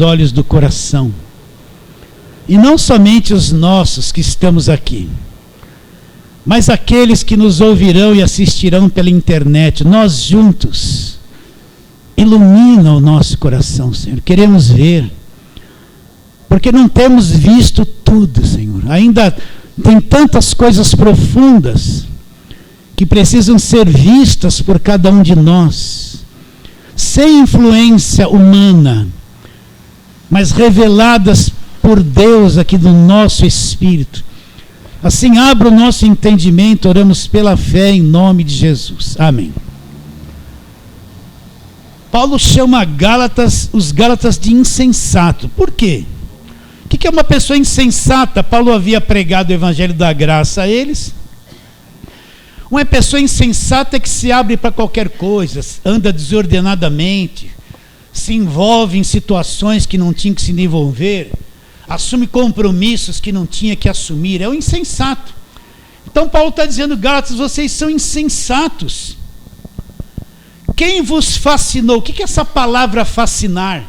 os olhos do coração. E não somente os nossos que estamos aqui, mas aqueles que nos ouvirão e assistirão pela internet, nós juntos, ilumina o nosso coração, Senhor. Queremos ver, porque não temos visto tudo, Senhor. Ainda tem tantas coisas profundas que precisam ser vistas por cada um de nós, sem influência humana, mas reveladas por Deus aqui do nosso espírito. Assim, abra o nosso entendimento, oramos pela fé em nome de Jesus. Amém. Paulo chama os Gálatas de insensato. Por quê? O que é uma pessoa insensata? Paulo havia pregado o evangelho da graça a eles. Uma pessoa insensata é que se abre para qualquer coisa, anda desordenadamente, se envolve em situações que não tinha que se envolver, assume compromissos que não tinha que assumir, é um insensato. Então Paulo está dizendo: Gálatas, vocês são insensatos. Quem vos fascinou? O que é essa palavra fascinar?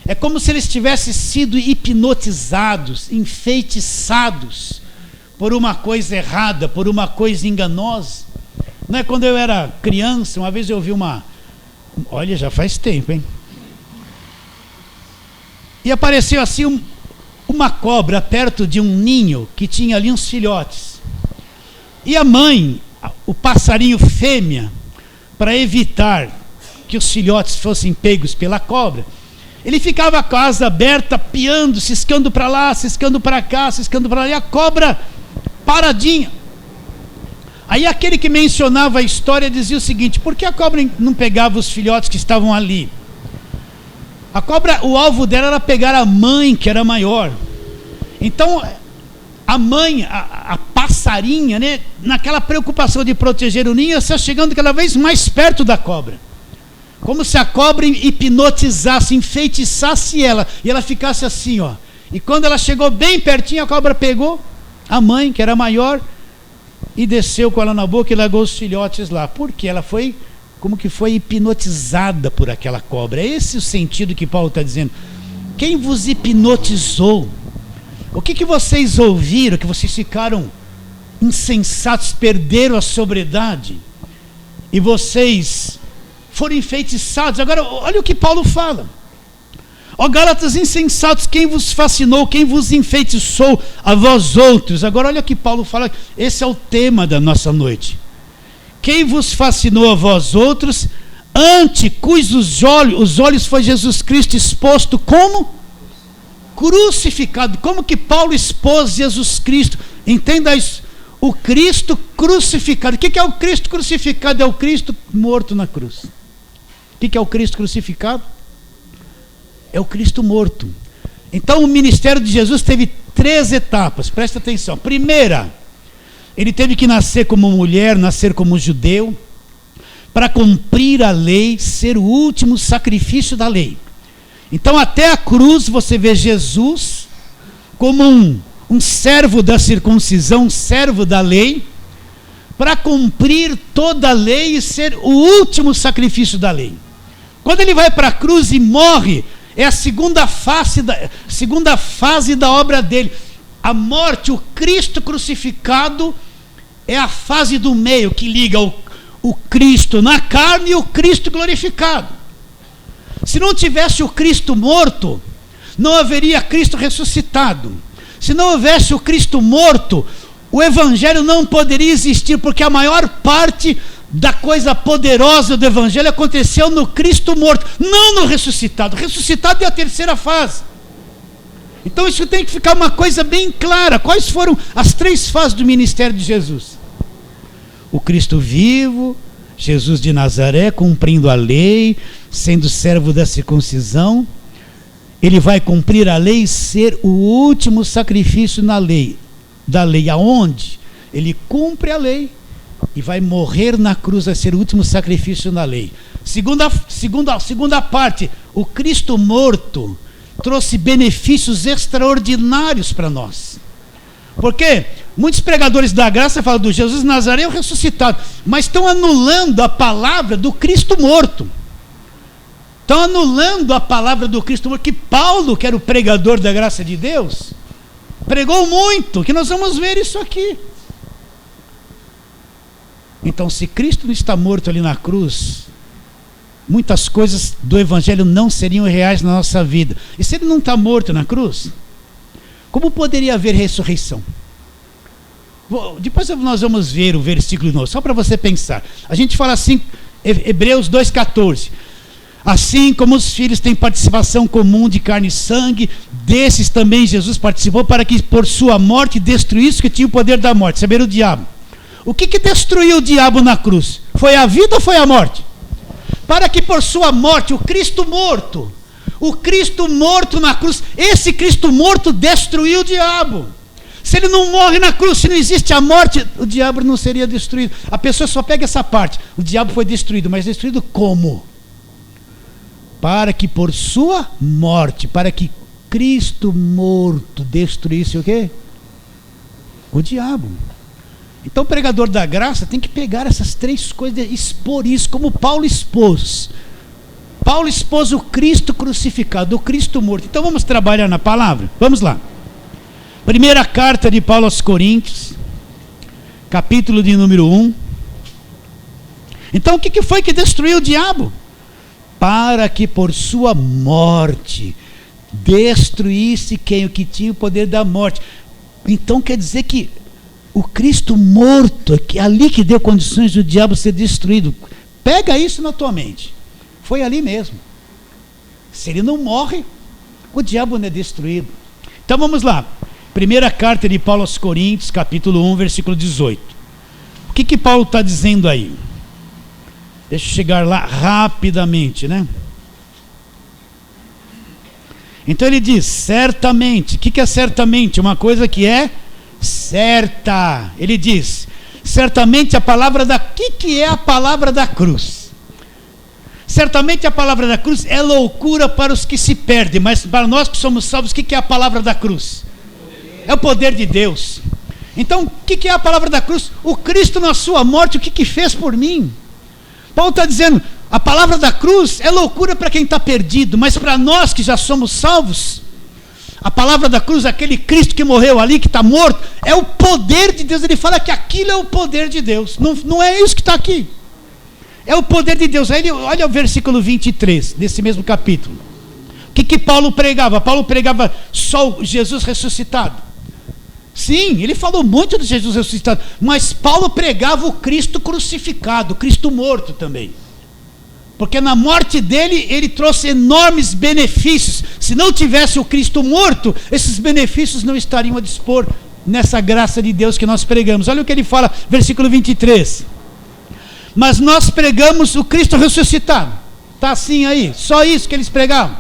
É como se eles tivessem sido hipnotizados, enfeitiçados por uma coisa errada, por uma coisa enganosa. Não é? Quando eu era criança, uma vez eu vi olha, já faz tempo, hein? E apareceu assim uma cobra perto de um ninho que tinha ali uns filhotes. E a mãe, o passarinho fêmea, para evitar que os filhotes fossem pegos pela cobra, ele ficava com a asa aberta, piando, ciscando para lá, ciscando para cá, ciscando para lá, e a cobra paradinha. Aí aquele que mencionava a história dizia o seguinte: por que a cobra não pegava os filhotes que estavam ali? A cobra, o alvo dela era pegar a mãe, que era maior. Então a mãe, a passarinha, né, naquela preocupação de proteger o ninho, está chegando cada vez mais perto da cobra, como se a cobra hipnotizasse, enfeitiçasse ela, e ela ficasse assim, ó. E quando ela chegou bem pertinho, a cobra pegou a mãe, que era maior, e desceu com ela na boca e largou os filhotes lá. Porque ela foi, como que foi hipnotizada por aquela cobra. É esse o sentido que Paulo está dizendo. Quem vos hipnotizou? O que vocês ouviram, que vocês ficaram insensatos, perderam a sobriedade, e vocês foram enfeitiçados? Agora, olha o que Paulo fala. Ó Gálatas insensatos, quem vos fascinou, quem vos enfeitiçou a vós outros? Agora olha o que Paulo fala, esse é o tema da nossa noite. Quem vos fascinou a vós outros, ante cujos olhos foi Jesus Cristo exposto como? Crucificado. Como que Paulo expôs Jesus Cristo? Entenda isso. O Cristo crucificado. O que é o Cristo crucificado? É o Cristo morto na cruz. O que é o Cristo crucificado? É o Cristo morto. Então o ministério de Jesus teve 3 etapas, presta atenção. Primeira, ele teve que nascer como mulher, nascer como judeu, para cumprir a lei, ser o último sacrifício da lei. Então até a cruz você vê Jesus como um servo da circuncisão, um servo da lei, para cumprir toda a lei e ser o último sacrifício da lei. Quando ele vai para a cruz e morre, é a segunda fase da obra dele. A morte, o Cristo crucificado, é a fase do meio que liga o Cristo na carne e o Cristo glorificado. Se não tivesse o Cristo morto, não haveria Cristo ressuscitado. Se não houvesse o Cristo morto, o Evangelho não poderia existir, porque a maior parte da coisa poderosa do Evangelho aconteceu no Cristo morto, não no ressuscitado. O ressuscitado é a terceira fase. Então isso tem que ficar uma coisa bem clara. Quais foram as 3 fases do ministério de Jesus? O Cristo vivo, Jesus de Nazaré, cumprindo a lei, sendo servo da circuncisão. Ele vai cumprir a lei e ser o último sacrifício da lei. Aonde? Ele cumpre a lei e vai morrer na cruz, vai ser o último sacrifício da lei. Segunda parte, o Cristo morto trouxe benefícios extraordinários para nós. Porque muitos pregadores da graça falam do Jesus de Nazaré o ressuscitado, mas estão anulando a palavra do Cristo morto. Estão anulando a palavra do Cristo morto, que Paulo, que era o pregador da graça de Deus, pregou muito, que nós vamos ver isso aqui. Então, se Cristo não está morto ali na cruz, muitas coisas do Evangelho não seriam reais na nossa vida. E se ele não está morto na cruz, como poderia haver ressurreição? Depois nós vamos ver o versículo novo, só para você pensar. A gente fala assim, Hebreus 2,14. Assim como os filhos têm participação comum de carne e sangue, desses também Jesus participou, para que por sua morte destruísse o que tinha o poder da morte, saber o diabo. O que destruiu o diabo na cruz? Foi a vida ou foi a morte? Para que por sua morte, o Cristo morto na cruz, esse Cristo morto destruiu o diabo. Se ele não morre na cruz, se não existe a morte, o diabo não seria destruído. A pessoa só pega essa parte. O diabo foi destruído, mas destruído como? Para que por sua morte, para que Cristo morto destruísse o quê? O diabo. Então o pregador da graça tem que pegar essas três coisas e expor isso, como Paulo expôs. Paulo expôs o Cristo crucificado, o Cristo morto. Então vamos trabalhar na palavra? Vamos lá. Primeira carta de Paulo aos Coríntios, capítulo de número 1. Então o que foi que destruiu o diabo? Para que por sua morte destruísse quem? O que tinha o poder da morte. Então quer dizer que o Cristo morto, ali que deu condições do diabo ser destruído. Pega isso na tua mente. Foi ali mesmo. Se ele não morre, o diabo não é destruído. Então vamos lá. Primeira carta de Paulo aos Coríntios, capítulo 1, versículo 18. O que Paulo está dizendo aí? Deixa eu chegar lá rapidamente, né? Então ele diz, certamente. O que é certamente? Uma coisa que é certa. Ele diz, certamente a palavra da... O que é a palavra da cruz? Certamente a palavra da cruz é loucura para os que se perdem, mas para nós que somos salvos, o que é a palavra da cruz? É o poder de Deus. Então, o que é a palavra da cruz? O Cristo na sua morte, o que fez por mim? Paulo está dizendo, a palavra da cruz é loucura para quem está perdido, mas para nós que já somos salvos, a palavra da cruz, aquele Cristo que morreu ali, que está morto, é o poder de Deus. Ele fala que aquilo é o poder de Deus. Não é isso que está aqui. É o poder de Deus. Aí olha o versículo 23, desse mesmo capítulo. O que Paulo pregava? Paulo pregava só Jesus ressuscitado. Sim, ele falou muito de Jesus ressuscitado, mas Paulo pregava o Cristo crucificado, o Cristo morto também. Porque na morte dele, ele trouxe enormes benefícios. Se não tivesse o Cristo morto, esses benefícios não estariam a dispor nessa graça de Deus que nós pregamos. Olha o que ele fala, versículo 23. Mas nós pregamos o Cristo ressuscitado. Está assim aí, só isso que eles pregavam.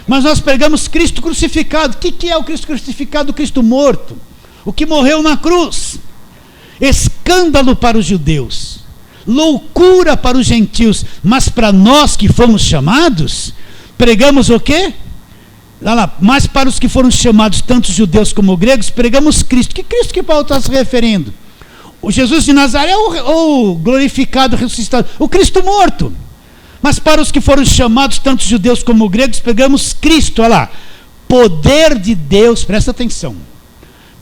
Mas nós pregamos Cristo crucificado. O que é o Cristo crucificado? O Cristo morto. O que morreu na cruz. Escândalo para os judeus, loucura para os gentios, mas para nós que fomos chamados, pregamos o quê? Mas para os que foram chamados, tanto judeus como gregos, pregamos Cristo. Que Cristo que Paulo está se referindo? O Jesus de Nazaré ou glorificado, ressuscitado? O Cristo morto. Mas para os que foram chamados, tanto judeus como gregos, pregamos Cristo. Olha lá, poder de Deus, presta atenção.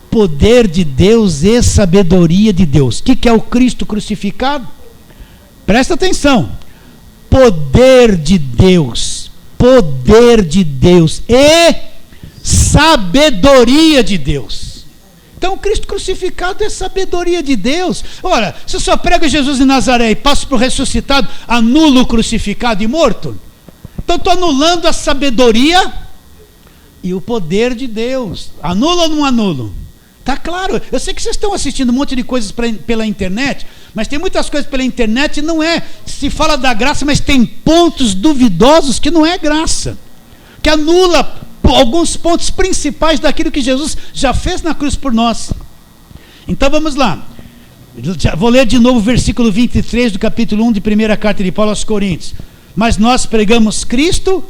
Poder de Deus e sabedoria de Deus. O que é o Cristo crucificado? Presta atenção. Poder de Deus e sabedoria de Deus. Então o Cristo crucificado é sabedoria de Deus. Ora, se eu só prego Jesus de Nazaré e passo para o ressuscitado, anulo o crucificado e morto? Então estou anulando a sabedoria e o poder de Deus. Anulo ou não anulo? Está claro, eu sei que vocês estão assistindo um monte de coisas pela internet, mas tem muitas coisas pela internet, não é, se fala da graça, mas tem pontos duvidosos que não é graça, que anula alguns pontos principais daquilo que Jesus já fez na cruz por nós. Então vamos lá, vou ler de novo o versículo 23 do capítulo 1 de 1ª carta de Paulo aos Coríntios. Mas nós pregamos Cristo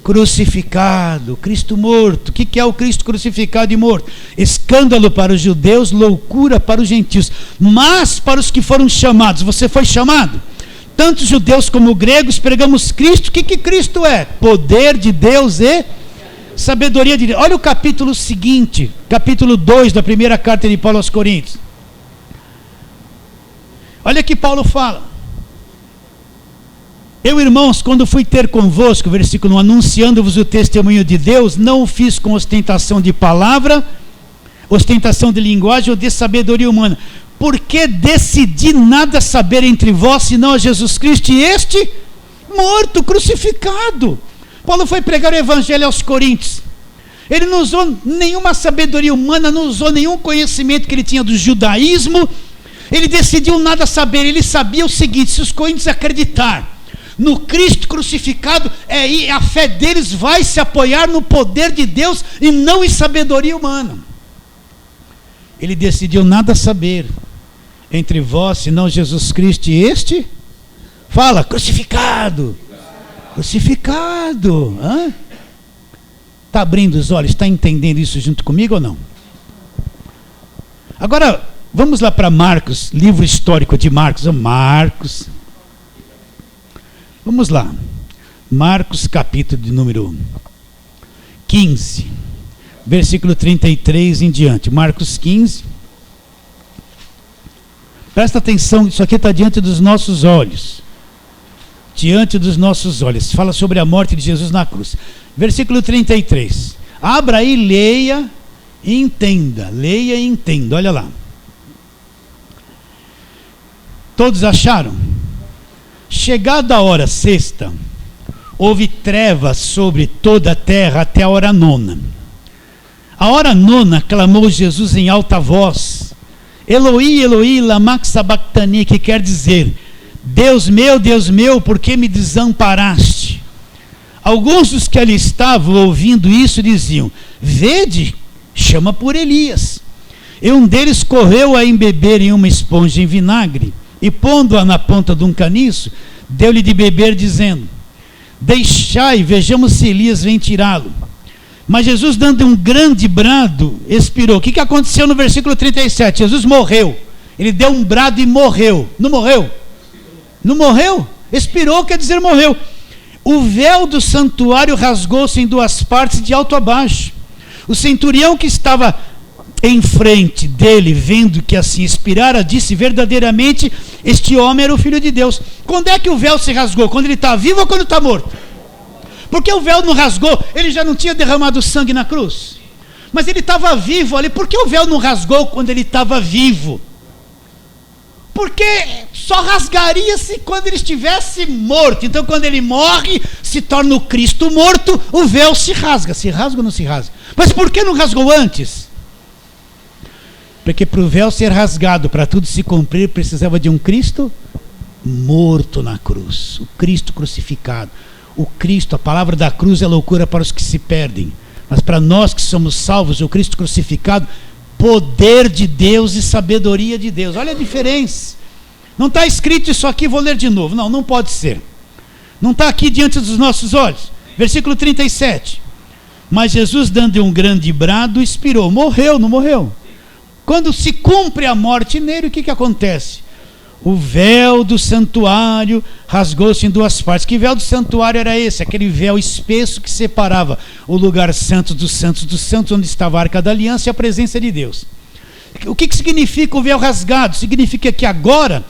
crucificado, Cristo morto. O que é o Cristo crucificado e morto? Escândalo para os judeus, loucura para os gentios, mas para os que foram chamados. Você foi chamado? tanto judeus como gregos, pregamos Cristo. O que Cristo é? Poder de Deus e sabedoria de Deus. Olha o capítulo seguinte, capítulo 2 da primeira carta de Paulo aos Coríntios. Olha que Paulo fala: eu, irmãos, quando fui ter convosco, versículo 1, anunciando-vos o testemunho de Deus, não o fiz com ostentação de palavra, ostentação de linguagem ou de sabedoria humana, porque decidi nada saber entre vós, senão a Jesus Cristo e este morto, crucificado. Paulo foi pregar o evangelho aos Coríntios. Ele não usou nenhuma sabedoria humana, não usou nenhum conhecimento que ele tinha do judaísmo. Ele decidiu nada saber. Ele sabia o seguinte: se os coríntios acreditar no Cristo crucificado, a fé deles vai se apoiar no poder de Deus e não em sabedoria humana. Ele decidiu nada saber entre vós, senão Jesus Cristo e este, fala, crucificado. Crucificado. Está abrindo os olhos? Está entendendo isso junto comigo ou não? Agora, vamos lá para Marcos, livro histórico de Marcos. Vamos lá. Marcos, capítulo de número 15, versículo 33 em diante. Marcos 15. Presta atenção, isso aqui está diante dos nossos olhos. Diante dos nossos olhos. Fala sobre a morte de Jesus na cruz. Versículo 33. Abra aí, leia e entenda. Leia e entenda. Olha lá. Todos acharam? Chegada a hora sexta, houve trevas sobre toda a terra até a hora nona. A hora nona clamou Jesus em alta voz: Eloi, Eloi, lama sabachthani, que quer dizer: Deus meu, por que me desamparaste? Alguns dos que ali estavam ouvindo isso diziam: vede, chama por Elias. E um deles correu a embeber em uma esponja em vinagre, e pondo-a na ponta de um caniço, deu-lhe de beber, dizendo: deixai, vejamos se Elias vem tirá-lo. Mas Jesus, dando um grande brado, expirou. O que aconteceu no versículo 37? Jesus morreu. Ele deu um brado e morreu. Não morreu? Não morreu? Expirou, quer dizer morreu. O véu do santuário rasgou-se em duas partes, de alto a baixo. O centurião que estava em frente dele, vendo que assim expirara, disse: verdadeiramente este homem era o Filho de Deus. Quando é que o véu se rasgou? Quando ele está vivo ou quando está morto? Porque o véu não rasgou, ele já não tinha derramado sangue na cruz. Mas ele estava vivo ali. Por que o véu não rasgou quando ele estava vivo? Porque só rasgaria-se quando ele estivesse morto. Então, quando ele morre, se torna o Cristo morto, o véu se rasga. Se rasga ou não se rasga? Mas por que não rasgou antes? Porque para o véu ser rasgado, para tudo se cumprir, precisava de um Cristo morto na cruz. O Cristo crucificado. O Cristo, a palavra da cruz é loucura para os que se perdem. Mas para nós que somos salvos, o Cristo crucificado, poder de Deus e sabedoria de Deus. Olha a diferença. Não está escrito isso aqui, vou ler de novo. Não, não pode ser. Não está aqui diante dos nossos olhos. Versículo 37. Mas Jesus, dando um grande brado, expirou. Morreu, não morreu? Quando se cumpre a morte nele, o que acontece? O véu do santuário rasgou-se em duas partes. Que véu do santuário era esse? Aquele véu espesso que separava o lugar santo dos santos, onde estava a Arca da Aliança e a presença de Deus. O que significa o véu rasgado? Significa que agora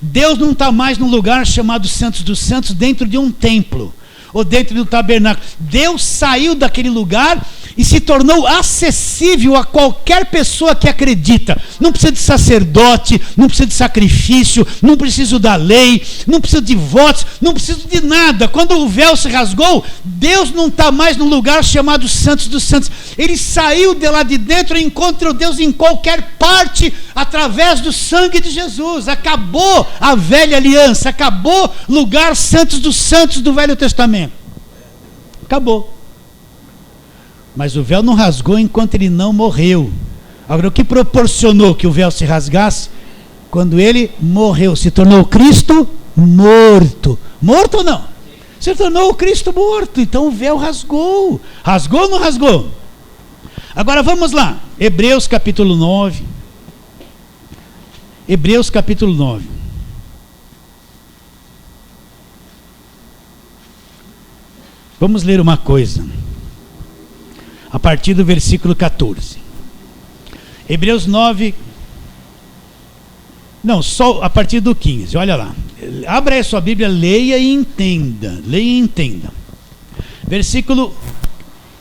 Deus não está mais num lugar chamado Santos dos Santos, dentro de um templo ou dentro do tabernáculo. Deus saiu daquele lugar e se tornou acessível a qualquer pessoa que acredita. Não precisa de sacerdote, não precisa de sacrifício, não precisa da lei, não precisa de votos, não precisa de nada. Quando o véu se rasgou, Deus não está mais num lugar chamado Santos dos Santos. Ele saiu de lá de dentro e encontra Deus em qualquer parte, através do sangue de Jesus. Acabou a velha aliança, acabou lugar Santos dos Santos do Velho Testamento. Acabou. Mas o véu não rasgou enquanto ele não morreu. Agora, o que proporcionou que o véu se rasgasse? Quando ele morreu, se tornou o Cristo morto. Morto ou não? Se tornou o Cristo morto. Então o véu rasgou. Rasgou ou não rasgou? Agora vamos lá. Hebreus capítulo 9. Hebreus capítulo 9. Vamos ler uma coisa, a partir do versículo 14. Hebreus 9, não, só a partir do 15, olha lá. Abra aí a sua Bíblia, leia e entenda. Leia e entenda. Versículo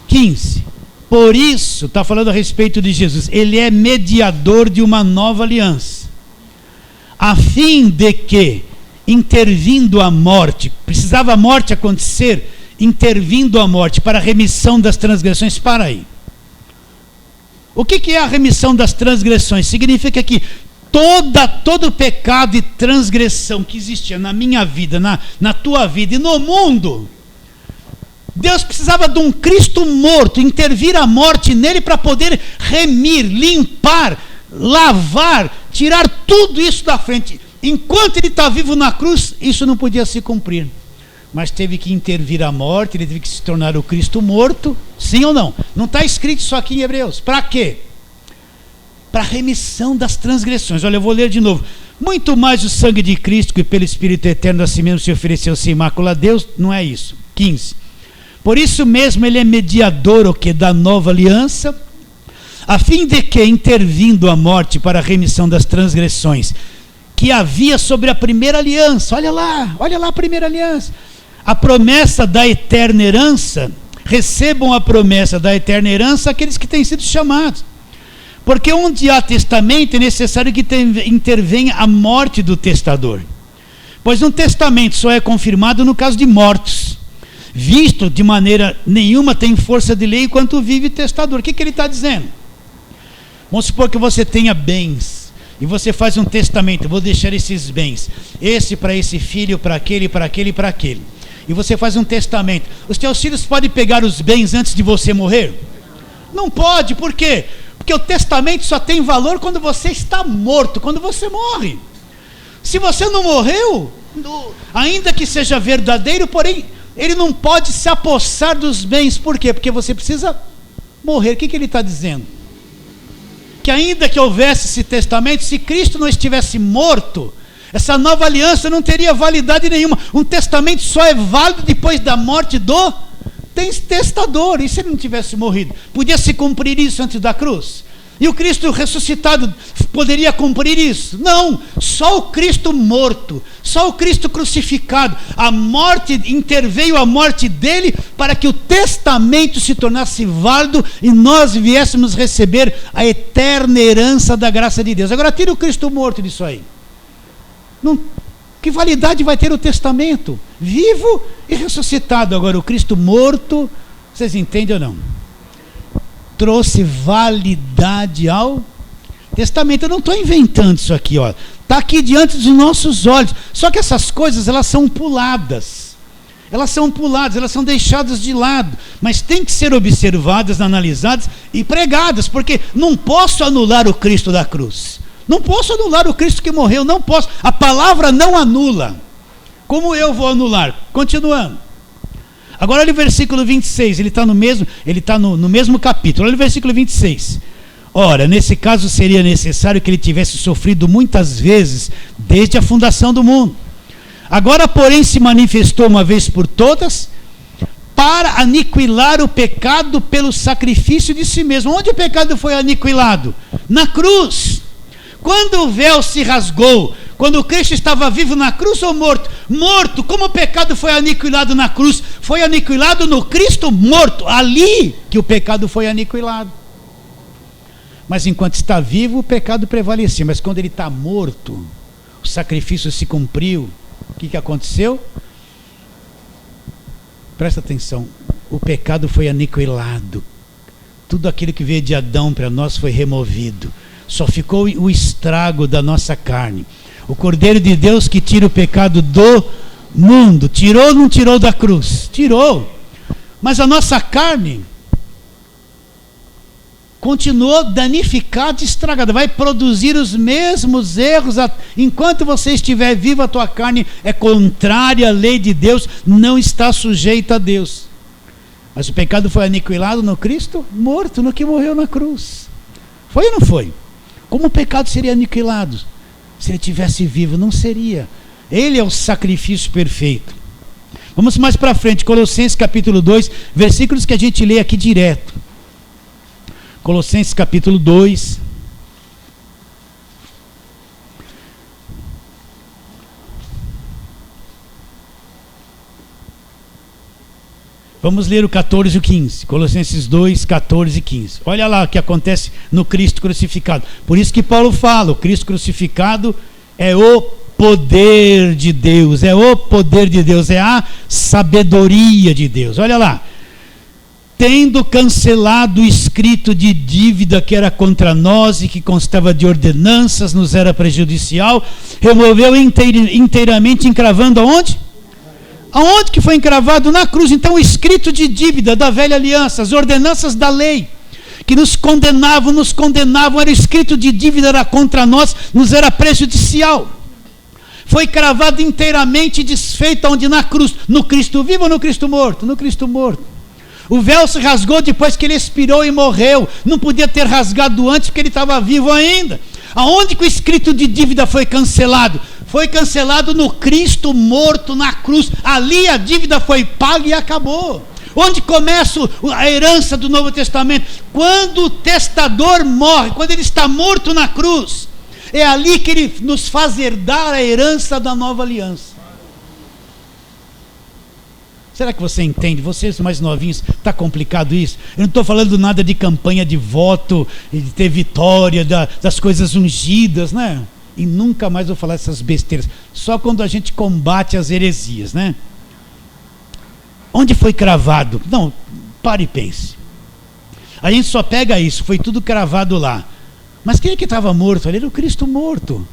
15. Por isso, está falando a respeito de Jesus, ele é mediador de uma nova aliança, a fim de que, intervindo a morte, precisava a morte acontecer, intervindo a morte para a remissão das transgressões. Para aí. O que é a remissão das transgressões? Significa que todo pecado e transgressão que existia na minha vida, na tua vida e no mundo, Deus precisava de um Cristo morto, intervir a morte nele para poder remir, limpar, lavar, tirar tudo isso da frente. Enquanto ele está vivo na cruz, isso não podia se cumprir. Mas teve que intervir a morte, ele teve que se tornar o Cristo morto, sim ou não? Não está escrito isso aqui em Hebreus. Para quê? Para a remissão das transgressões. Olha, eu vou ler de novo. Muito mais o sangue de Cristo, que pelo Espírito Eterno a si mesmo se ofereceu sem mácula a Deus, não é isso. 15. Por isso mesmo ele é mediador o que da nova aliança, a fim de que, intervindo a morte para a remissão das transgressões que havia sobre a primeira aliança, olha lá a primeira aliança, a promessa da eterna herança, recebam a promessa da eterna herança aqueles que têm sido chamados. Porque onde há testamento é necessário que intervenha a morte do testador. Pois um testamento só é confirmado no caso de mortos, visto de maneira nenhuma tem força de lei enquanto vive o testador. O que ele está dizendo? Vamos supor que você tenha bens, e você faz um testamento, vou deixar esses bens, esse para esse filho, para aquele, para aquele, para aquele. E você faz um testamento. Os teus filhos podem pegar os bens antes de você morrer? Não pode, por quê? Porque o testamento só tem valor quando você está morto, quando você morre. Se você não morreu, ainda que seja verdadeiro, porém, ele não pode se apossar dos bens. Por quê? Porque você precisa morrer. O que ele está dizendo? Que ainda que houvesse esse testamento, se Cristo não estivesse morto, essa nova aliança não teria validade nenhuma. Um testamento só é válido depois da morte do testador. E se ele não tivesse morrido? Podia se cumprir isso antes da cruz? E o Cristo ressuscitado poderia cumprir isso? Não, só o Cristo morto, só o Cristo crucificado, a morte, interveio a morte dele para que o testamento se tornasse válido e nós viéssemos receber a eterna herança da graça de Deus. Agora tira o Cristo morto disso aí. Não, que validade vai ter o testamento? Vivo e ressuscitado. Agora o Cristo morto, vocês entendem ou não? Trouxe validade ao testamento. Eu não estou inventando isso aqui, ó. Está aqui diante dos nossos olhos. Só que essas coisas, elas são puladas. Elas são deixadas de lado. Mas tem que ser observadas, analisadas e pregadas, porque não posso anular o Cristo da cruz. Não posso anular o Cristo que morreu, não posso. A palavra não anula. Como eu vou anular? Continuando. Agora olha o versículo 26, ele está no mesmo capítulo. Olha o versículo 26. Ora, nesse caso seria necessário que ele tivesse sofrido muitas vezes desde a fundação do mundo. Agora, porém, se manifestou uma vez por todas para aniquilar o pecado pelo sacrifício de si mesmo. Onde o pecado foi aniquilado? Na cruz. Quando o véu se rasgou, quando o Cristo estava vivo na cruz ou morto? Morto. Como o pecado foi aniquilado na cruz? Foi aniquilado no Cristo morto. Ali que o pecado foi aniquilado. Mas enquanto está vivo, o pecado prevalecia. Mas quando ele está morto, o sacrifício se cumpriu. O que aconteceu? Presta atenção. O pecado foi aniquilado. Tudo aquilo que veio de Adão para nós foi removido. Só ficou o estrago da nossa carne. O Cordeiro de Deus que tira o pecado do mundo. Tirou ou não tirou da cruz? Tirou. Mas a nossa carne continuou danificada e estragada. Vai produzir os mesmos erros. Enquanto você estiver vivo, a tua carne é contrária à lei de Deus. Não está sujeita a Deus. Mas o pecado foi aniquilado no Cristo morto, no que morreu na cruz. Foi ou não foi? Como o pecado seria aniquilado? Se ele estivesse vivo, não seria. Ele é o sacrifício perfeito. Vamos mais para frente, Colossenses capítulo 2, versículos que a gente lê aqui direto. Colossenses capítulo 2. Vamos ler o 14 e o 15. Colossenses 2, 14 e 15. Olha lá o que acontece no Cristo crucificado. Por isso que Paulo fala, o Cristo crucificado é o poder de Deus, é o poder de Deus, é a sabedoria de Deus. Olha lá. Tendo cancelado o escrito de dívida que era contra nós e que constava de ordenanças, nos era prejudicial, removeu inteiramente, encravando aonde? Aonde que foi encravado? Na cruz. Então o escrito de dívida da velha aliança, as ordenanças da lei, que nos condenavam, era escrito de dívida, era contra nós, nos era prejudicial. Foi cravado inteiramente, desfeito aonde? Na cruz. No Cristo vivo ou no Cristo morto? No Cristo morto. O véu se rasgou depois que ele expirou e morreu. Não podia ter rasgado antes porque ele estava vivo ainda. Aonde que o escrito de dívida foi cancelado? Foi cancelado no Cristo morto na cruz. Ali a dívida foi paga e acabou. Onde começa a herança do Novo Testamento? Quando o testador morre, quando ele está morto na cruz. É ali que ele nos faz herdar a herança da nova aliança. Será que você entende? Vocês mais novinhos, está complicado isso? Eu não estou falando nada de campanha de voto, de ter vitória, das coisas ungidas, né? E nunca mais vou falar essas besteiras. Só quando a gente combate as heresias, né? Onde foi cravado? Não, pare e pense. A gente só pega isso, foi tudo cravado lá. Mas quem é que estava morto? Ali era o Cristo morto.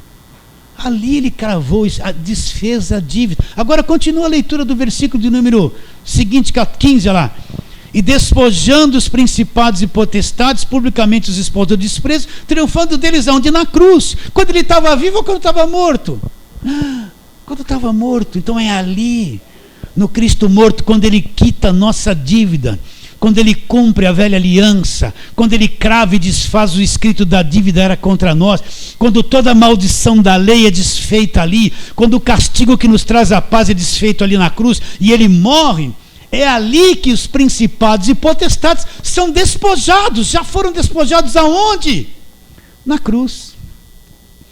Ali ele cravou, desfez a dívida. Agora continua a leitura do versículo de número seguinte, 15, olha lá. E despojando os principados e potestades, publicamente os expôs do desprezo, triunfando deles aonde? Na cruz. Quando ele estava vivo ou quando estava morto? Quando estava morto. Então é ali, no Cristo morto, quando ele quita a nossa dívida, quando ele cumpre a velha aliança, quando ele crava e desfaz o escrito da dívida era contra nós, quando toda a maldição da lei é desfeita ali, quando o castigo que nos traz a paz é desfeito ali na cruz, e ele morre, é ali que os principados e potestades são despojados. Já foram despojados aonde? Na cruz.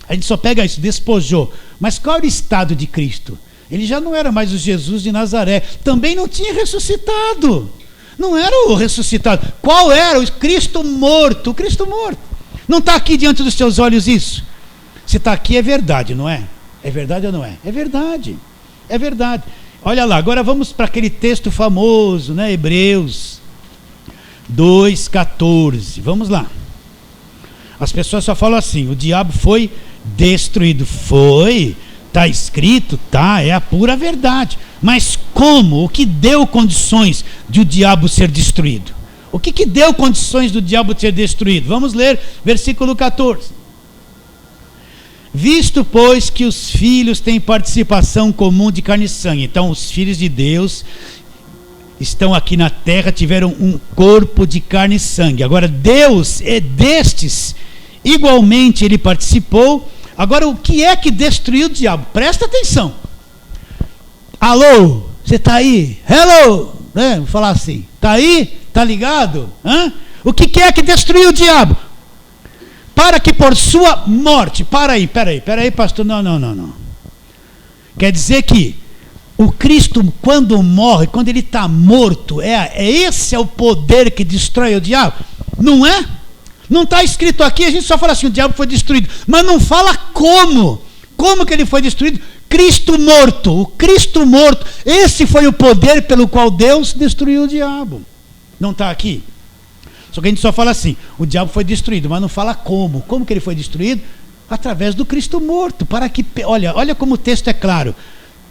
A gente só pega isso, despojou. Mas qual era o estado de Cristo? Ele já não era mais o Jesus de Nazaré, também não tinha ressuscitado. Não era o ressuscitado. Qual era? O Cristo morto. O Cristo morto. Não está aqui diante dos teus olhos isso? Se está aqui é verdade, não é? É verdade ou não é? É verdade. É verdade. Olha lá, agora vamos para aquele texto famoso, né? Hebreus 2,14. Vamos lá. As pessoas só falam assim, o diabo foi destruído. Foi. Está escrito, tá, é a pura verdade. Mas como? O que deu condições de o diabo ser destruído? O que deu condições do diabo ser destruído? Vamos ler versículo 14. Visto, pois, que os filhos têm participação comum de carne e sangue. Então, os filhos de Deus estão aqui na terra, tiveram um corpo de carne e sangue. Agora, Deus é destes, igualmente ele participou. Agora, o que é que destruiu o diabo? Presta atenção. Alô, você está aí? Hello, né? Vou falar assim. Está aí? Está ligado? Hã? O que é que destruiu o diabo? Para que por sua morte... Peraí, pastor. Não. Quer dizer que o Cristo, quando morre, quando ele está morto, esse é o poder que destrói o diabo? Não é? Não está escrito aqui, a gente só fala assim, o diabo foi destruído, mas não fala como que ele foi destruído. Cristo morto, o Cristo morto, esse foi o poder pelo qual Deus destruiu o diabo. Não está aqui? Só que a gente só fala assim, o diabo foi destruído, mas não fala como que ele foi destruído? Através do Cristo morto, para que, olha como o texto é claro,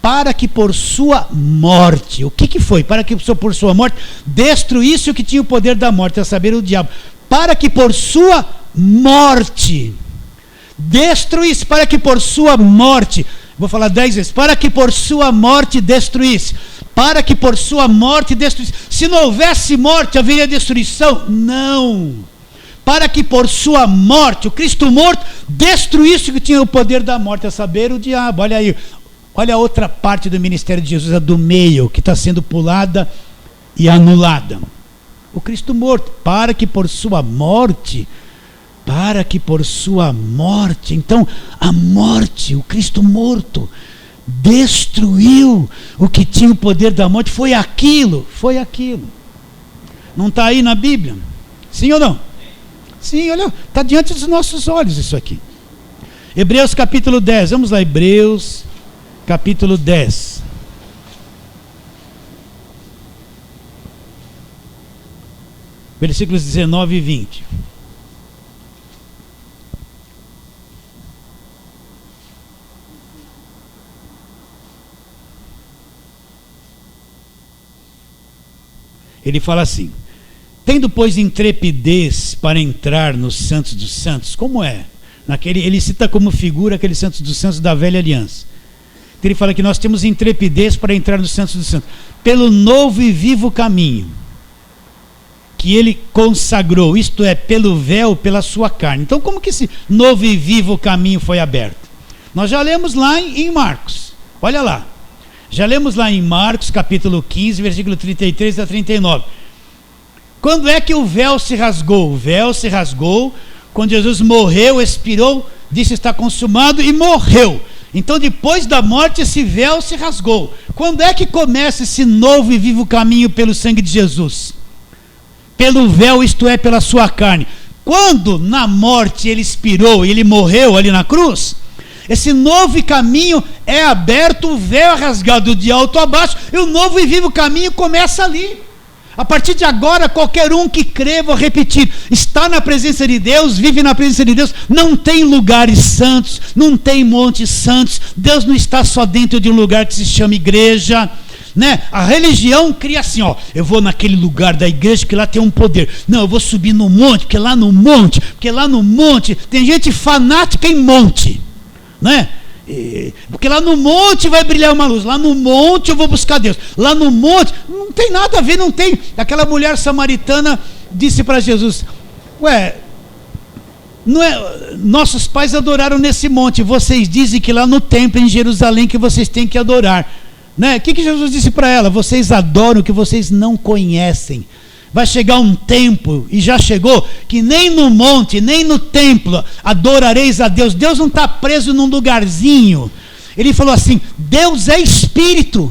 para que por sua morte, o que foi? Para que por sua morte destruísse o que tinha o poder da morte, a saber, o diabo. Para que por sua morte destruísse, para que por sua morte, vou falar 10 vezes, para que por sua morte destruísse, para que por sua morte destruísse. Se não houvesse morte, haveria destruição? Não. Para que por sua morte, o Cristo morto, destruísse o que tinha o poder da morte, a saber, o diabo. Olha aí, Olha a outra parte do ministério de Jesus, a do meio, que está sendo pulada e anulada. O Cristo morto, para que por sua morte, então a morte, o Cristo morto, destruiu o que tinha o poder da morte. Foi aquilo. Não está aí na Bíblia? Sim ou não? Sim, olha, está diante dos nossos olhos isso aqui. Hebreus capítulo 10, vamos lá, Hebreus capítulo 10. Versículos 19 e 20. Ele fala assim: tendo, pois, intrepidez para entrar nos santos dos santos. Como é? Ele cita como figura aqueles santos dos santos da velha aliança. Então ele fala que nós temos intrepidez para entrar nos santos dos santos, pelo novo e vivo caminho que ele consagrou, isto é, pelo véu, pela sua carne. Então como que esse novo e vivo caminho foi aberto? Nós já lemos lá em Marcos, olha lá. Já lemos lá em Marcos capítulo 15, versículo 33 a 39. Quando é que o véu se rasgou? O véu se rasgou quando Jesus morreu, expirou, disse está consumado e morreu. Então depois da morte esse véu se rasgou. Quando é que começa esse novo e vivo caminho pelo sangue de Jesus? Pelo véu, isto é, pela sua carne. Quando na morte ele expirou e ele morreu ali na cruz, esse novo caminho é aberto, o véu é rasgado de alto a baixo, e o novo e vivo caminho começa ali. A partir de agora, qualquer um que crê, vou repetir, está na presença de Deus, vive na presença de Deus, não tem lugares santos, não tem montes santos, Deus não está só dentro de um lugar que se chama igreja, né? A religião cria assim, ó, eu vou naquele lugar da igreja que lá tem um poder, não, eu vou subir no monte, porque lá no monte, tem gente fanática em monte, né? Porque lá no monte vai brilhar uma luz, lá no monte eu vou buscar Deus, lá no monte, não tem nada a ver, não tem. Aquela mulher samaritana disse para Jesus, não é, nossos pais adoraram nesse monte, vocês dizem que lá no templo em Jerusalém que vocês têm que adorar, né? O que Jesus disse para ela? Vocês adoram o que vocês não conhecem. Vai chegar um tempo, e já chegou, que nem no monte, nem no templo adorareis a Deus. Deus não está preso num lugarzinho. Ele falou assim, Deus é espírito,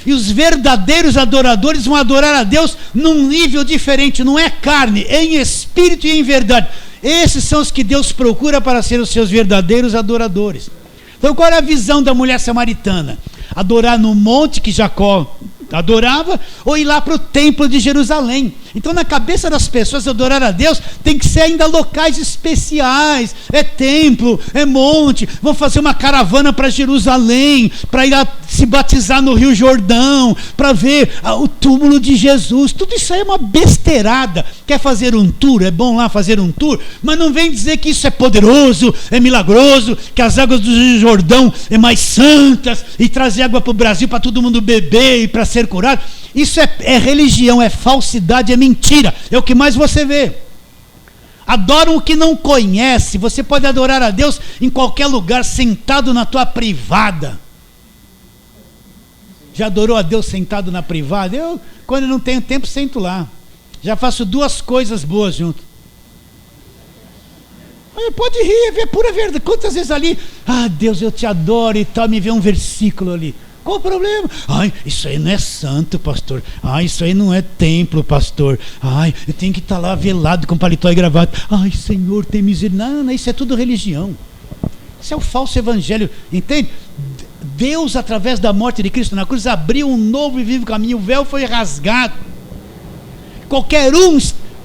e os verdadeiros adoradores vão adorar a Deus num nível diferente, não é carne, é em espírito e em verdade. Esses são os que Deus procura para ser os seus verdadeiros adoradores. Então qual era a visão da mulher samaritana? Adorar no monte que Jacó adorava, ou ir lá para o templo de Jerusalém. Então na cabeça das pessoas adorar a Deus tem que ser ainda locais especiais, é templo, é monte, vão fazer uma caravana para Jerusalém, para ir lá se batizar no Rio Jordão, para ver o túmulo de Jesus. Tudo isso aí é uma besteirada. Quer fazer um tour? É bom lá fazer um tour, mas não vem dizer que isso é poderoso, é milagroso, que as águas do Rio Jordão é mais santas, e trazer água para o Brasil para todo mundo beber e para ser curado. Isso é religião, é falsidade, é mentira, é o que mais você vê. Adoram o que não conhece. Você pode adorar a Deus em qualquer lugar, sentado na tua privada. Já adorou a Deus sentado na privada? Eu, quando não tenho tempo, sento lá. Já faço duas coisas boas junto. Pode rir, é pura verdade. Quantas vezes ali, Deus, eu te adoro e tal, me vê um versículo ali. Qual o problema? Isso aí não é santo, pastor. Isso aí não é templo, pastor. Eu tenho que estar lá velado com paletó e gravata. Senhor, tem misericórdia. Não, isso é tudo religião. Isso é o falso evangelho, entende? Deus, através da morte de Cristo na cruz, abriu um novo e vivo caminho. O véu foi rasgado. Qualquer um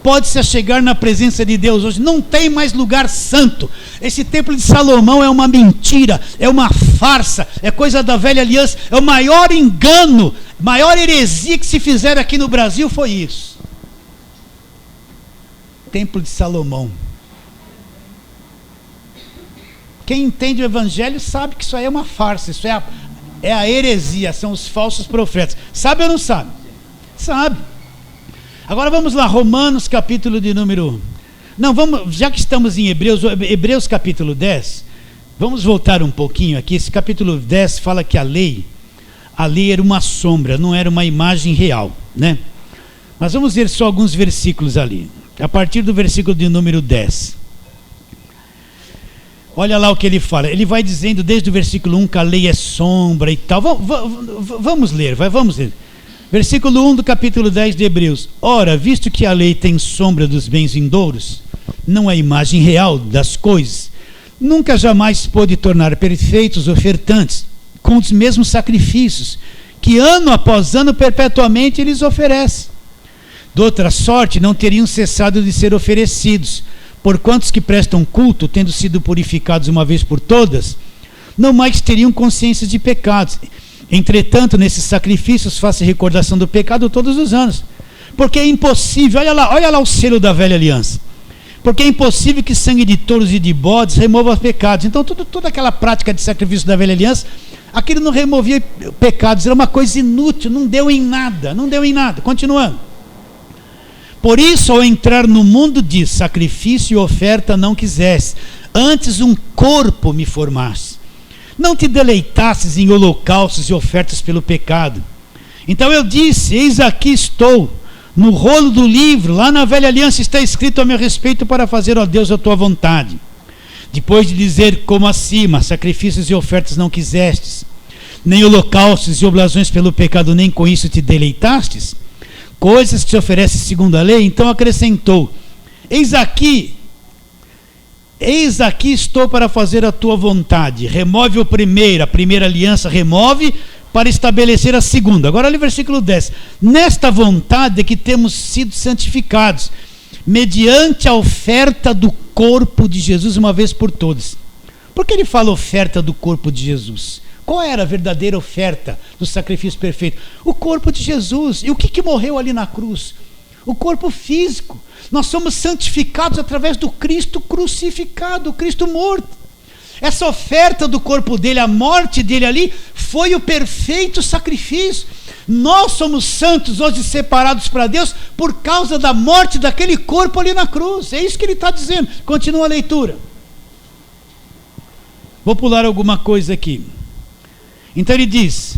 pode se achegar na presença de Deus hoje. Não tem mais lugar santo. Esse templo de Salomão é uma mentira, é uma farsa, é coisa da velha aliança, é o maior engano, maior heresia que se fizeram aqui no Brasil foi isso. Templo de Salomão. Quem entende o evangelho sabe que isso aí é uma farsa, isso é a heresia, são os falsos profetas. Sabe ou não sabe? Sabe. Agora vamos lá, Romanos capítulo de número... Não, vamos, já que estamos em Hebreus capítulo 10, Vamos voltar um pouquinho aqui. Esse capítulo 10 fala que a lei era uma sombra, não era uma imagem real, né? Mas vamos ver só alguns versículos ali. A partir do versículo de número 10. Olha lá o que ele fala. Ele vai dizendo desde o versículo 1 que a lei é sombra e tal. Vamos ler, vamos ler. Versículo 1 do capítulo 10 de Hebreus. Ora, visto que a lei tem sombra dos bens vindouros, não é imagem real das coisas, nunca jamais pôde tornar perfeitos ofertantes com os mesmos sacrifícios que ano após ano perpetuamente eles oferecem. De outra sorte, não teriam cessado de ser oferecidos, porquanto os que prestam culto, tendo sido purificados uma vez por todas, não mais teriam consciência de pecados. Entretanto, nesses sacrifícios faz-se recordação do pecado todos os anos, porque é impossível, olha lá o selo da velha aliança, porque é impossível que sangue de touros e de bodes remova os pecados. Então toda aquela prática de sacrifício da velha aliança, aquilo não removia pecados, era uma coisa inútil, não deu em nada. Continuando. Por isso, ao entrar no mundo diz, sacrifício e oferta não quisesse, antes um corpo me formasse. Não te deleitasses em holocaustos e ofertas pelo pecado. Então eu disse, eis aqui estou, no rolo do livro, lá na velha aliança está escrito a meu respeito para fazer, ó Deus, a tua vontade. Depois de dizer como acima, sacrifícios e ofertas não quisestes, nem holocaustos e oblações pelo pecado, nem com isso te deleitastes, coisas que se oferecem segundo a lei, então acrescentou, eis aqui estou para fazer a tua vontade. Remove a primeira aliança remove, para estabelecer a segunda. Agora olha o versículo 10. Nesta vontade é que temos sido santificados, mediante a oferta do corpo de Jesus uma vez por todas. Por que ele fala oferta do corpo de Jesus? Qual era a verdadeira oferta do sacrifício perfeito? O corpo de Jesus. E o que morreu ali na cruz? O corpo físico. Nós somos santificados através do Cristo crucificado, o Cristo morto. Essa oferta do corpo dele, a morte dele ali, foi o perfeito sacrifício. Nós somos santos hoje, separados para Deus, por causa da morte daquele corpo ali na cruz. É isso que ele está dizendo. Continua a leitura. Vou pular alguma coisa aqui. Então ele diz,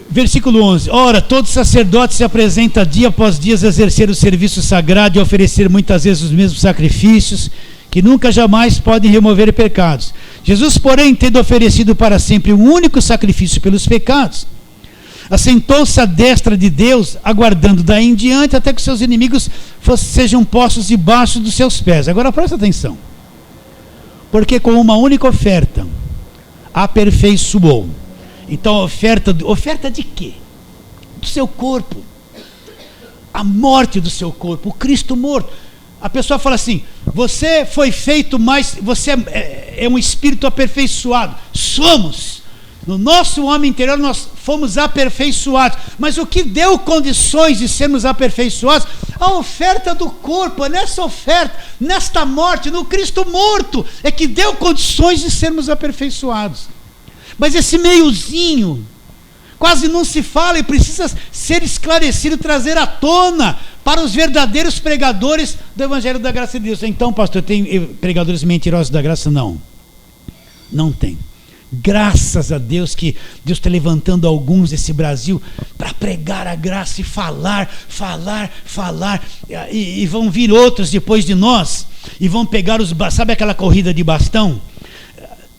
versículo 11, ora, todo sacerdote se apresenta dia após dia a exercer o serviço sagrado e oferecer muitas vezes os mesmos sacrifícios, que nunca jamais podem remover pecados. Jesus, porém, tendo oferecido para sempre um único sacrifício pelos pecados, assentou-se à destra de Deus, aguardando daí em diante até que seus inimigos sejam postos debaixo dos seus pés. Agora presta atenção, porque com uma única oferta aperfeiçoou. Então oferta de quê? Do seu corpo, a morte do seu corpo, o Cristo morto. A pessoa fala assim, você foi feito mais, você é um espírito aperfeiçoado. Somos, no nosso homem interior nós fomos aperfeiçoados, mas o que deu condições de sermos aperfeiçoados? A oferta do corpo. É nessa oferta, nesta morte, no Cristo morto, é que deu condições de sermos aperfeiçoados. Mas esse meiozinho quase não se fala e precisa ser esclarecido, trazer à tona para os verdadeiros pregadores do Evangelho da Graça de Deus. Então, pastor, tem pregadores mentirosos da graça? Não tem. Graças a Deus que Deus está levantando alguns desse Brasil para pregar a graça e falar, e vão vir outros depois de nós e vão pegar sabe aquela corrida de bastão?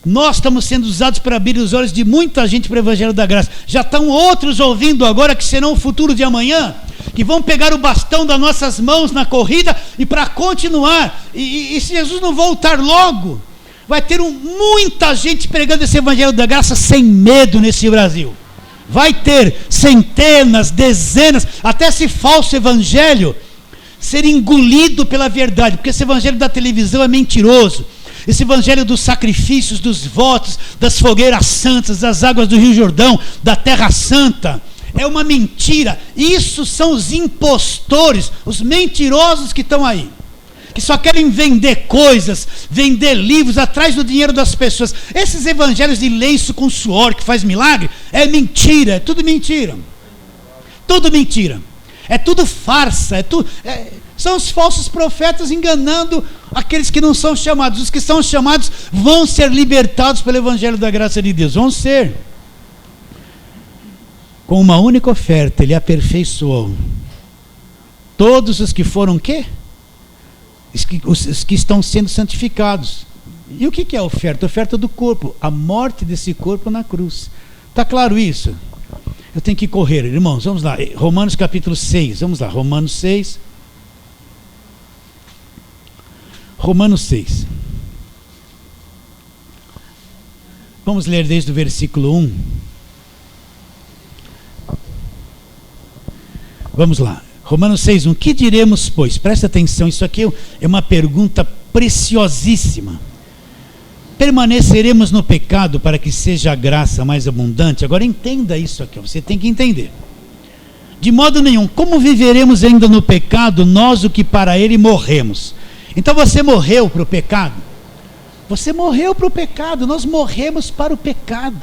Nós estamos sendo usados para abrir os olhos de muita gente para o Evangelho da Graça. Já estão outros ouvindo agora que serão o futuro de amanhã, que vão pegar o bastão das nossas mãos na corrida e para continuar. E se Jesus não voltar logo, vai ter muita gente pregando esse Evangelho da Graça sem medo nesse Brasil. Vai ter centenas, dezenas, até esse falso evangelho ser engolido pela verdade, porque esse evangelho da televisão é mentiroso. Esse evangelho dos sacrifícios, dos votos, das fogueiras santas, das águas do Rio Jordão, da Terra Santa, é uma mentira. Isso são os impostores, os mentirosos que estão aí, que só querem vender coisas, vender livros atrás do dinheiro das pessoas. Esses evangelhos de lenço com suor que faz milagre, é mentira, é tudo mentira. Tudo mentira. É tudo farsa, São os falsos profetas enganando aqueles que não são chamados. Os que são chamados vão ser libertados pelo evangelho da graça de Deus. Vão ser. Com uma única oferta, ele aperfeiçoou todos os que foram o quê? Os que estão sendo santificados. E o que é a oferta? A oferta do corpo, a morte desse corpo na cruz. Está claro isso? Eu tenho que correr, irmãos, vamos lá. Romanos capítulo 6, vamos lá, Romanos 6. Romanos 6. Vamos ler desde o versículo 1. Vamos lá. Romanos 6:1. Que diremos, pois? Presta atenção, isso aqui é uma pergunta preciosíssima. Permaneceremos no pecado para que seja a graça mais abundante? Agora entenda isso aqui, você tem que entender. De modo nenhum. Como viveremos ainda no pecado, nós o que para ele morremos? Então você morreu para o pecado? Você morreu para o pecado, nós morremos para o pecado.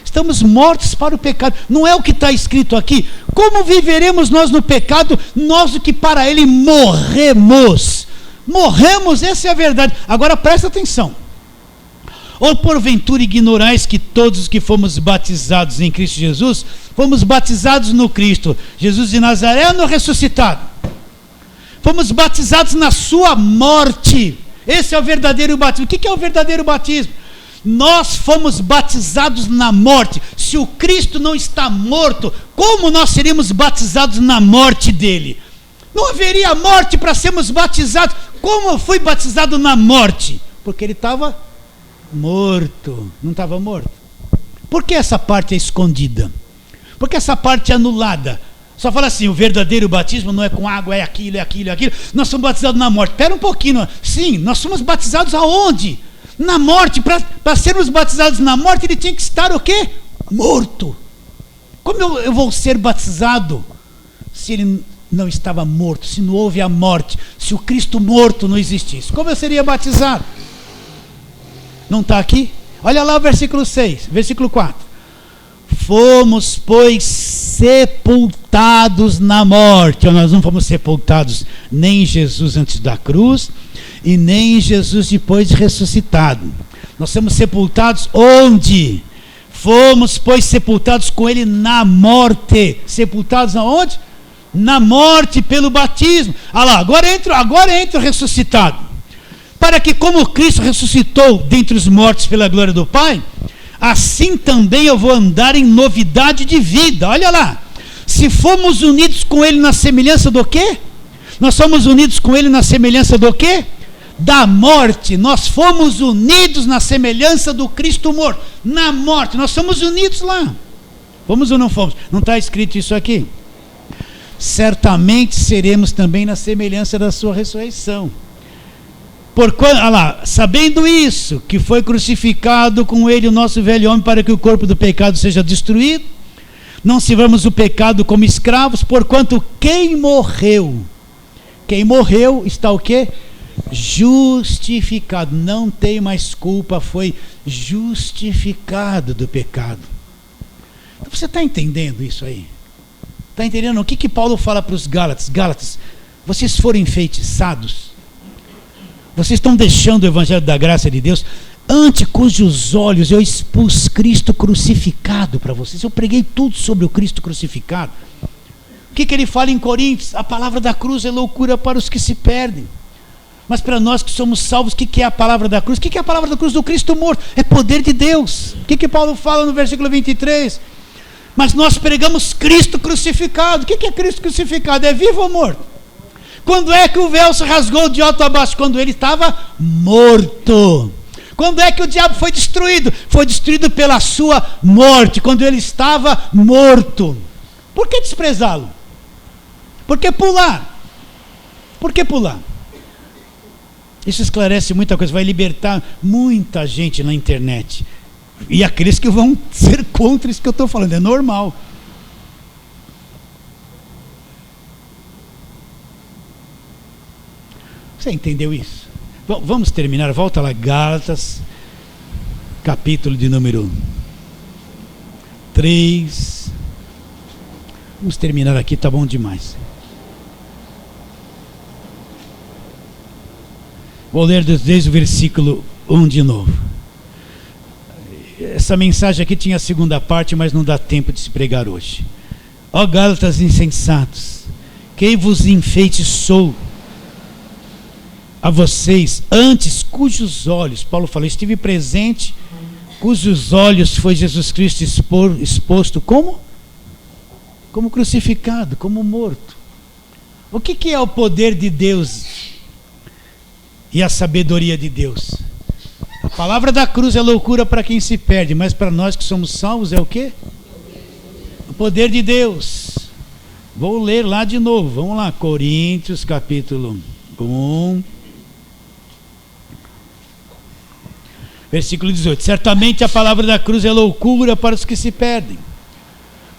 Estamos mortos para o pecado. Não é o que está escrito aqui. Como viveremos nós no pecado, nós o que para ele morremos? Morremos, essa é a verdade. Agora presta atenção. Ou porventura ignorais que todos os que fomos batizados em Cristo Jesus, fomos batizados no Cristo Jesus de Nazaré, no ressuscitado. Fomos batizados na sua morte. Esse é o verdadeiro batismo. O que é o verdadeiro batismo? Nós fomos batizados na morte. Se o Cristo não está morto, como nós seríamos batizados na morte dele? Não haveria morte para sermos batizados. Como eu fui batizado na morte? Porque ele estava morto. Não estava morto. Por que essa parte é escondida? Por que essa parte é anulada? Só fala assim, o verdadeiro batismo não é com água, é aquilo, é aquilo, é aquilo. Nós somos batizados na morte. Espera um pouquinho. Sim, nós somos batizados aonde? Na morte. Para sermos batizados na morte, ele tinha que estar o quê? Morto. Como eu vou ser batizado se ele não estava morto, se não houve a morte, se o Cristo morto não existisse? Como eu seria batizado? Não está aqui? Olha lá o versículo 6, versículo 4. Fomos, pois, sepultados na morte. Nós não fomos sepultados nem em Jesus antes da cruz e nem em Jesus depois de ressuscitado. Nós somos sepultados onde? Fomos, pois, sepultados com ele na morte. Sepultados aonde? Na morte pelo batismo. Ah lá, agora entra o ressuscitado. Para que como Cristo ressuscitou dentre os mortos pela glória do Pai, assim também eu vou andar em novidade de vida. Olha lá. Se fomos unidos com ele na semelhança do quê? Nós somos unidos com ele na semelhança do quê? Da morte. Nós fomos unidos na semelhança do Cristo morto. Na morte. Nós somos unidos lá. Fomos ou não fomos? Não está escrito isso aqui? Certamente seremos também na semelhança da sua ressurreição. Sabendo isso, que foi crucificado com ele o nosso velho homem para que o corpo do pecado seja destruído, não sirvamos o pecado como escravos, porquanto quem morreu está o quê? Justificado, não tem mais culpa, foi justificado do pecado. Então você está entendendo isso aí? Está entendendo o que Paulo fala para os Gálatas? Gálatas, vocês foram enfeitiçados? Vocês estão deixando o evangelho da graça de Deus, ante cujos olhos eu expus Cristo crucificado para vocês. Eu preguei tudo sobre o Cristo crucificado. O que ele fala em Coríntios? A palavra da cruz é loucura para os que se perdem. Mas para nós que somos salvos, o que é a palavra da cruz? O que é a palavra da cruz do Cristo morto? É poder de Deus. O que Paulo fala no versículo 23? Mas nós pregamos Cristo crucificado. O que é Cristo crucificado? É vivo ou morto? Quando é que o véu se rasgou de alto a baixo? Quando ele estava morto. Quando é que o diabo foi destruído? Foi destruído pela sua morte, quando ele estava morto. Por que desprezá-lo? Por que pular? Por que pular? Isso esclarece muita coisa, vai libertar muita gente na internet. E aqueles que vão ser contra isso que eu estou falando, é normal. Você entendeu isso? Vamos terminar, volta lá, Gálatas, capítulo de número 3. Vamos terminar aqui, tá bom demais. Vou ler desde o versículo 1 de novo. Essa mensagem aqui tinha a segunda parte, mas não dá tempo de se pregar hoje. Ó Gálatas insensatos, quem vos enfeitiçou a vocês, antes cujos olhos, Paulo falou, estive presente, cujos olhos foi Jesus Cristo exposto como? Como crucificado, como morto. O que é o poder de Deus e a sabedoria de Deus? A palavra da cruz é loucura para quem se perde, mas para nós que somos salvos é o quê? O poder de Deus. Vou ler lá de novo, vamos lá, Coríntios capítulo 1, versículo 18. Certamente a palavra da cruz é loucura para os que se perdem,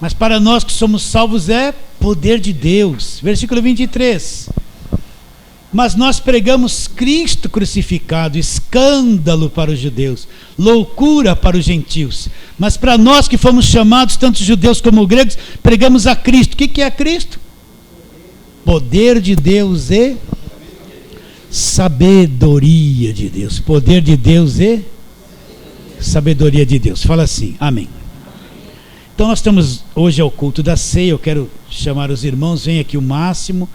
mas para nós que somos salvos é poder de Deus. Versículo 23. Mas nós pregamos Cristo crucificado, escândalo para os judeus, loucura para os gentios. Mas para nós que fomos chamados, tanto judeus como gregos, pregamos a Cristo. O que é Cristo? Poder de Deus e sabedoria de Deus. Poder de Deus e sabedoria de Deus. Fala assim, amém. Então nós estamos, hoje é o culto da ceia, eu quero chamar os irmãos, vem aqui o Máximo,